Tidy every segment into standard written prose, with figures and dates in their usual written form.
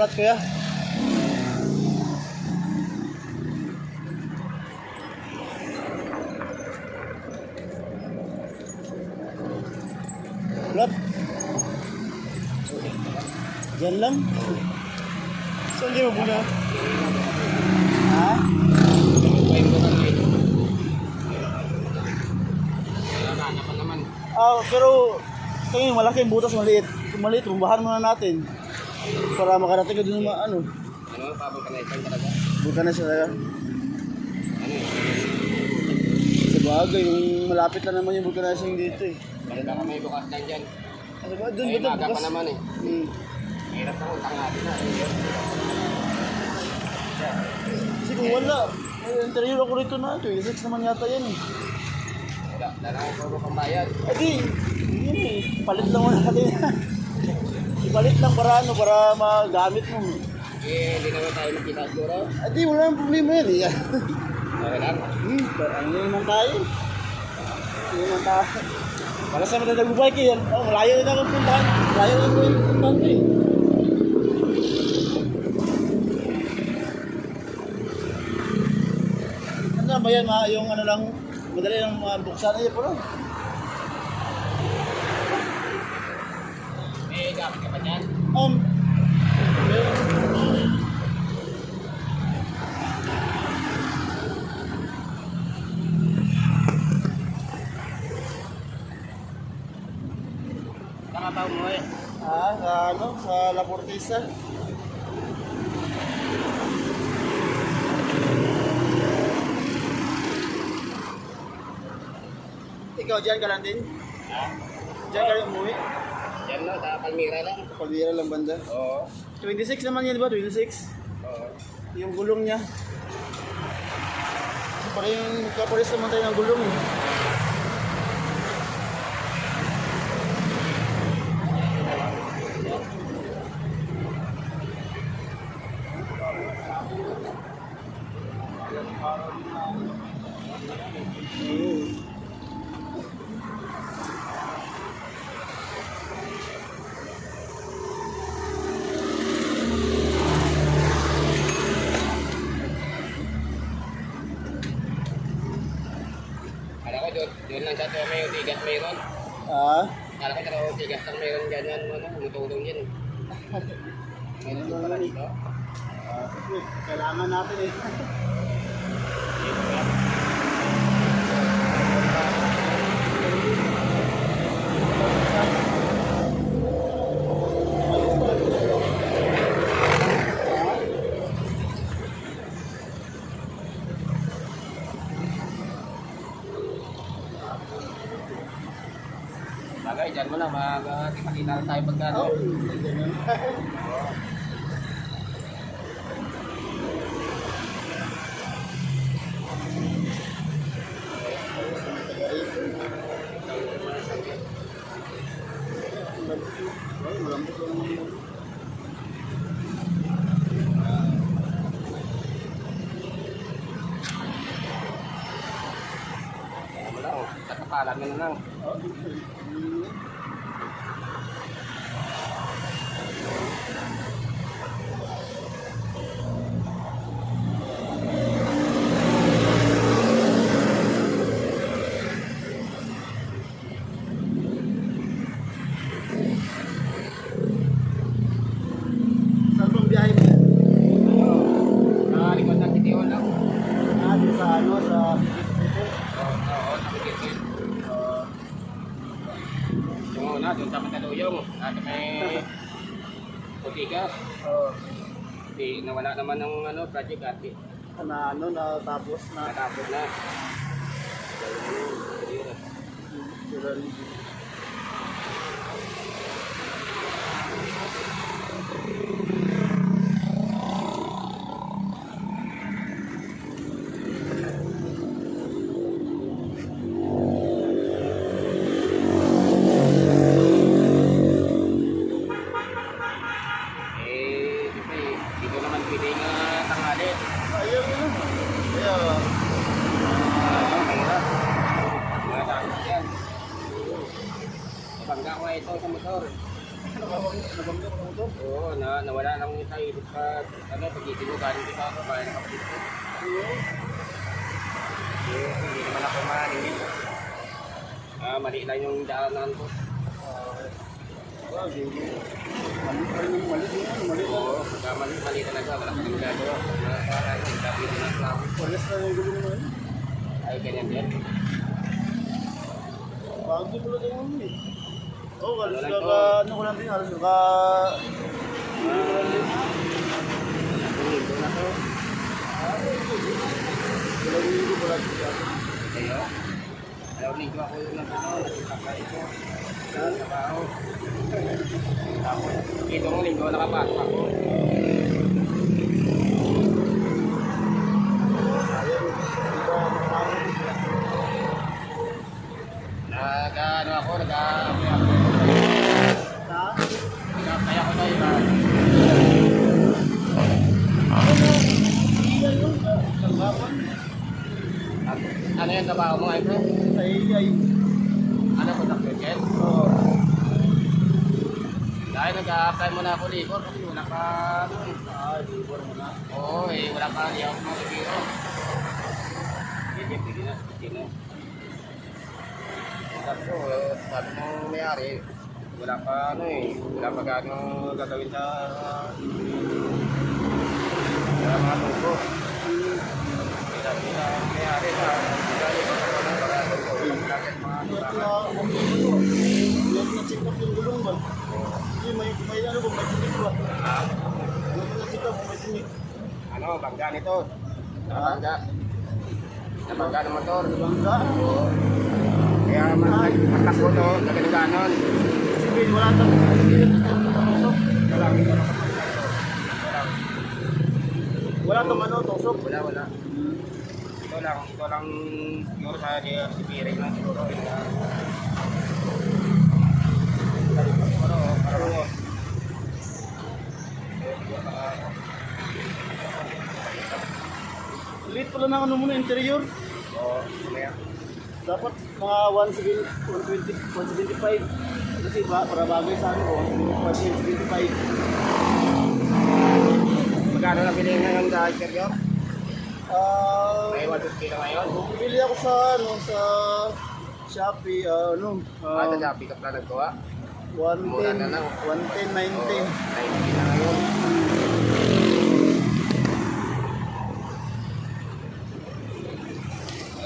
kalat kuya. Ulat. Diyan lang. Saan di mo muna? Ha? Pero ito yung malaking butas, maliit. Kung maliit, rumbahan muna natin. Para makarating ka dun ng ano. Ano, pabulkanisan talaga? Vulcanis talaga. Ano eh? Sa bagay, yung malapit lang naman yung vulcanizing dito eh. Baka may bukas lang dyan. Ano ba? Doon Ay, ba ito? maga pa naman eh. Hirap na utang natin na. Kasi kung wala, interior ako rito na. 26 naman yata yan eh. Wala, lang puro pang bayad. Adi, yun eh. Palit lang muna natin. Ipalit lang para ano, para magamit mo. Eh, hindi naman tayo makita siguro. Adi, wala nang problema yan eh. Okay lang. Ano naman tayo? Ano naman tayo? Para sa mga nag-bike yan. Oh, malayo na naman puntahan. Malayo na naman puntahan eh. Ano ba yan ma? Yung ano lang, madali lang buksan na yun po lang. May gamit ka pa dyan? Saka pa umuwi? Sa ano? Sa La Portisa. Ikaw dyan ka lang din? Ha? Dyan ka rin umuwi? Yan no, sa Palmira lang. Palmira lang banda. Oo. 26 naman yan, di ba? 26? Oo. Yung gulong niya. Parang kapares naman tayo ng gulong eh. Kala ko doon lang sa may utigas mayroon. Kala ko sa utigas lang mayroon ganyan, ano, umutulong yan. Meron din pala dito. Kailangan natin eh. Bagay, dyan mo lang, makikita lang tayo pagkano. Tatapalan mo na lang. Saan bang biyahe mo yan? Nakalikod ng Kitiol lang. Di sa ano, sa dito. Oo, nakikikil. Yung una, doon sa Mandaluyong. At may Utigas. Di nawala naman ng ano, project at Na ano, natapos na. natapos na. Siyempre, dito naman pwede nga tanghali. Ayaw yun. Kaya, Mahirap. Mga dapat yan. Ibangga ko ito sa motor. Nabangga ko ng motor. Oo, nawala lang sa ibig pa, pag-ibig mo, galing dito ako, kaya nakapagit ko. Hindi naman ako maningin. Mali lang yung daanan ko. Mali lang. Oo, mali talaga, wala kang magagawa. Sabi din ang plano. Pares na yung gulong mo yun. Ay, ganyan din. Bago pala din mo eh. Oo, halos Ano lang naka, ano ko lang din, halos naka... Hindi ko lang din. Linggo na to. Dalawang linggo ko lang din. Kayo? Dalawang linggo ako yung nagkakay ko. Sa trabaho. Tapos, itong linggo nakapasok ako. Nag-ano ako, nag-apply ako sa iba. Ano yung trabaho mo ngayon, bro? Ay. Ano ko, doctor? Oo. Dahil nag-apply mo na ako libor kasi wala pa ano eh. Libor mo na. Oo eh, wala pa di ako makikiro. Hindi na. Sabi mo may-ari, wala pa ano eh, wala pa gaano gagawin sa mga tungko. Sabi na may-ari na, dahil pa ka ng parado ko, walang natin mga Na-check up yung gulong ba? Hindi, may ano ba? May tinik ba? Ano mo na-check up? May tinik. ano, bangga nito. Nabangga ng motor. Bangga? Kaya matakbo to, nagano-ganon. Sige, wala tang wala tang ano, tusok. Wala. Ito lang siguro sa sipiring lang siguro. Liit pala ng ano mo na interior. Oo, mamaya. Dapat mga 175. Kasi para bagay sa ano ko, 175. Magkano na bilhin ngayon sa interior? May 150 na ngayon. Bibili ako sa ano sa Shopee, Sa Shopee ka pala naggawa? 110, Mura na lang. 110, 90. 90 na ngayon.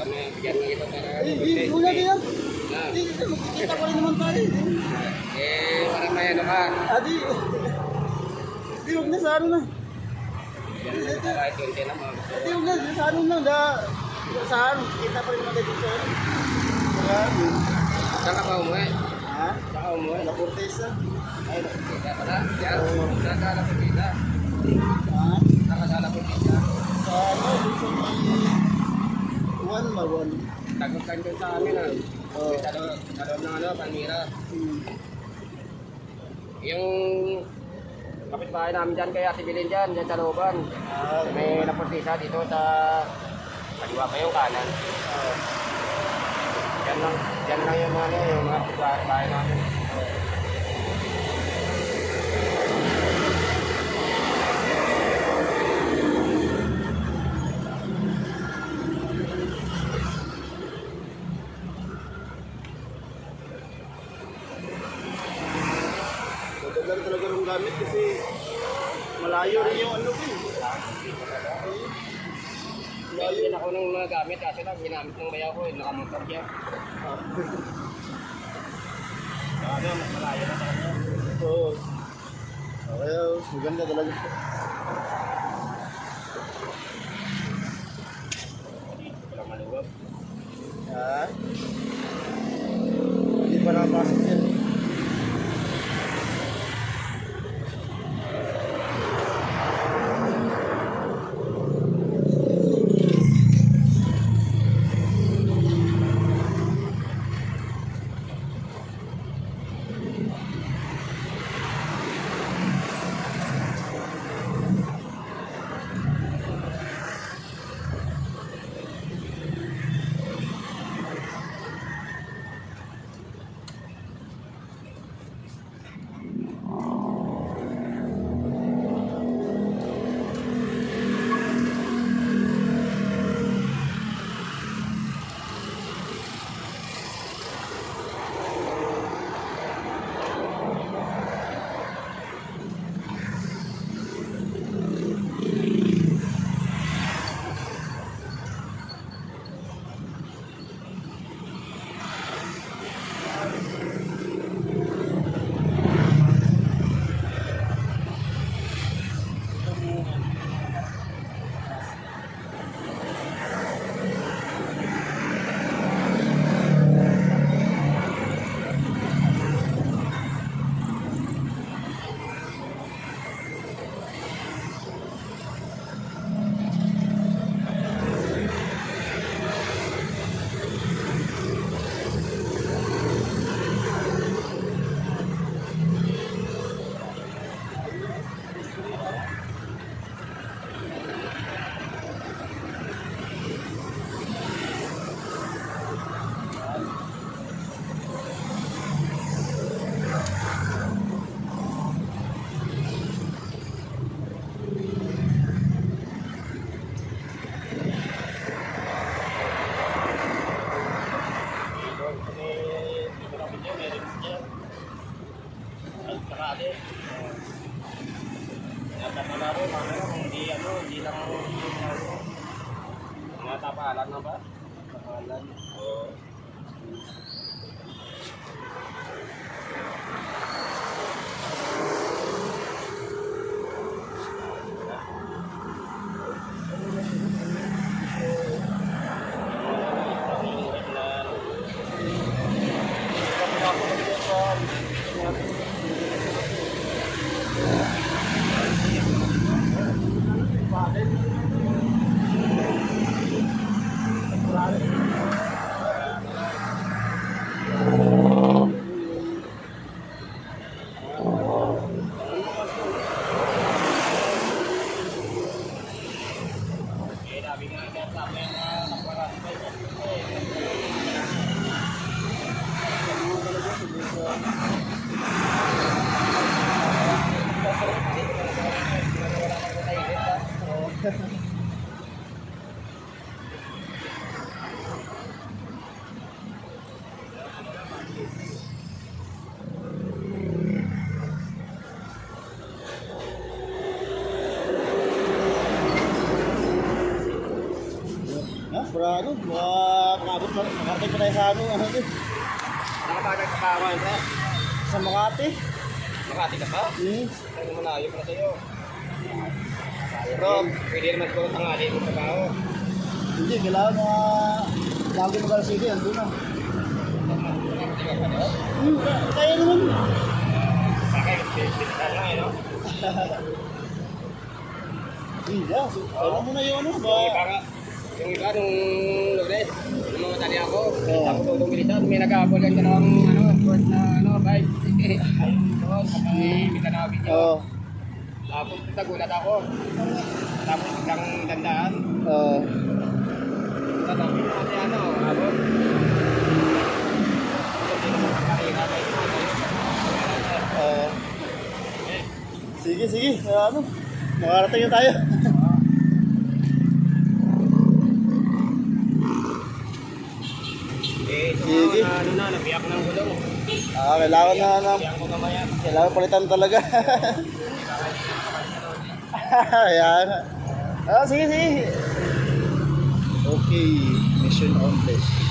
Kami, bigyan mo ito para... Wala din yan. Na. Kita pa rin naman tayo. Para may ano ka. Adi. Di, huwag na sa ano na. Yan lang tayo kahit konti na mga gusto. Di, huwag na sa ano na. Sa ano, kita pa rin naman tayo sa ano. Saan ka pa umuwi? Ha? Saan ka umuwi? La Cortesa. Ay, nakikita pala. Yan, saan ka nakikita? Ha? Saan ka nakikita? Sa ano, dun sa Mawan. Tagot ka dyan sa amin ah. Oo. Sa loob ng ano, Palmira. Yung kapitbahay namin dyan kaya sibilin dyan sa looban. May napurtisa dito sa kaliwa pa yung kanan. Dyan lang yung mga kapitbahay namin. Magandang talaga ng gamit kasi malayo rin yung ano ko. Malayo din ako ng mga gamit kasi lang ginamit ng bayaw ko, nakamotor siya. Ano, mas malayo na sa kanya. Oo. Kaya maganda talaga. Walang maluwag. Ha? Hindi pa nakapasok yan. Nakapalan na ba? Nakalan. Oo. Para ano, makabot pa, makarating pa tayo sa ano, Nakapagay ka pa ako, Andre? sa Makati. Makati ka pa? Ay, malayo pala sa'yo. Pero, pwede naman siguro tangali mo pa ako. Hindi, kailangan mga bago mag-alas sige, andun na. Kaya naman. Bakit? Binitan lang eh, no? Hindi, alam mo na yung ano, ba? Yung iba, nung Lourdes, nung mga tali ako, Oo. tapos tutong bilisan, may nag-aapol yan ka ng ano, short na ano, bike. Ayun, doon, sa may na video. Oo. Tapos nagulat ako. Tapos biglang dandaan. Oo. Tapos natin ano, abot. Sige, sige. Ano? Makarating na tayo. Sige. Ano na, nabiyak ng gulong. Kailangan na Nabiyak mo kamaya. kailangan palitan talaga. Ayan. Sige, sige. Okay. Mission accomplished.